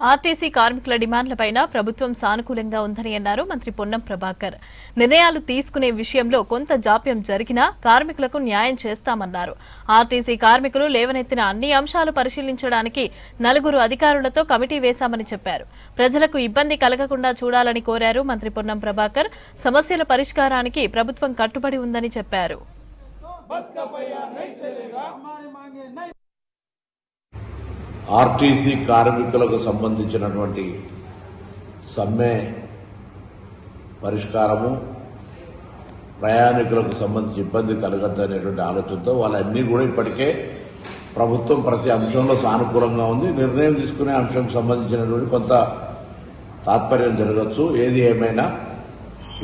RTC కార్మికుల డిమాండ్లపైన ప్రభుత్వం సానుకూలంగా ఉందని అన్నారు మంత్రి పొన్నం ప్రభాకర్. నిర్ణయాలు తీసుకునే విషయంలో కొంత జాప్యం జరిగినా కార్మికులకు న్యాయం చేస్తామన్నారు. ఆర్టీసీ కార్మికులు లేవనెత్తిన అన్ని అంశాలు పరిశీలించడానికి 4 అధికారులతో కమిటీ వేశామని చెప్పారు. ప్రజలకు ఇబ్బంది కలగకుండా చూడాలని కోరారు మంత్రి పొన్నం ప్రభాకర్. సమస్యల పరిష్కారానికి ప్రభుత్వం కట్టుబడి ఉందని చెప్పారు. ఆర్టీసీ కార్మికులకు సంబంధించినటువంటి సమ్మె పరిష్కారము, ప్రయాణికులకు సంబంధించి ఇబ్బంది కలగద్దనేటువంటి ఆలోచనతో వాళ్ళన్నీ కూడా ఇప్పటికే ప్రభుత్వం ప్రతి అంశంలో సానుకూలంగా ఉంది. నిర్ణయం తీసుకునే అంశంకు సంబంధించినటువంటి కొంత తాత్పర్యం జరగచ్చు. ఏది ఏమైనా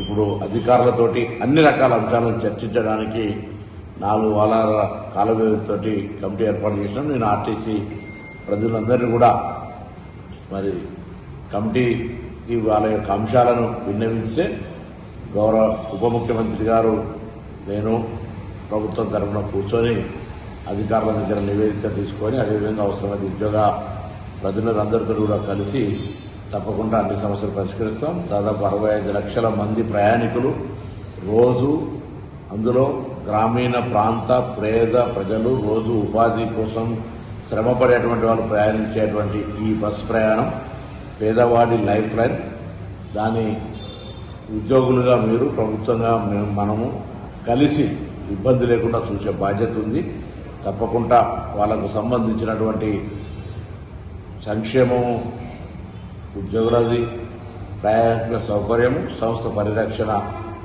ఇప్పుడు అధికారులతోటి అన్ని రకాల అంశాలను చర్చించడానికి 4 వారాల కాల వ్యవధితోటి కమిటీ ఏర్పాటు చేసినాం. నేను ఆర్టీసీ ప్రజలందరినీ కూడా మరి కమిటీకి వాళ్ళ యొక్క అంశాలను విన్నవిస్తే గౌరవ ఉప ముఖ్యమంత్రి గారు నేను ప్రభుత్వం తరఫున కూర్చొని అధికారుల దగ్గర నివేదిక తీసుకొని అదేవిధంగా అవసరమైన ఉద్యోగ ప్రజలందరితో కూడా కలిసి తప్పకుండా అన్ని సమస్యలు పరిష్కరిస్తాం. దాదాపు 65 లక్షల మంది ప్రయాణికులు రోజు, అందులో గ్రామీణ ప్రాంత పేద ప్రజలు రోజు ఉపాధి కోసం శ్రమపడేటువంటి వాళ్ళు ప్రయాణించేటువంటి ఈ బస్ ప్రయాణం పేదవాడి లైఫ్ లైన్. దాని ఉద్యోగులుగా మీరు, ప్రభుత్వంగా మనము కలిసి ఇబ్బంది లేకుండా చూసే బాధ్యత ఉంది. తప్పకుండా వాళ్లకు సంబంధించినటువంటి సంక్షేమము, ఉద్యోగులది, ప్రయాణికుల సౌకర్యము, సంస్థ పరిరక్షణ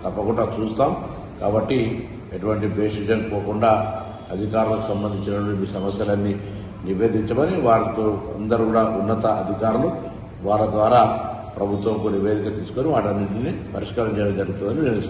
తప్పకుండా చూస్తాం. కాబట్టి ఎటువంటి బేసిజన్ పోకుండా అధికారులకు సంబంధించినటువంటి సమస్యలన్నీ నివేదించమని వారితో అందరూ కూడా ఉన్నత అధికారులు వారి ద్వారా ప్రభుత్వంకు నివేదిక తీసుకొని వాటన్నింటినీ పరిష్కారం చేయడం జరుగుతుందని నేను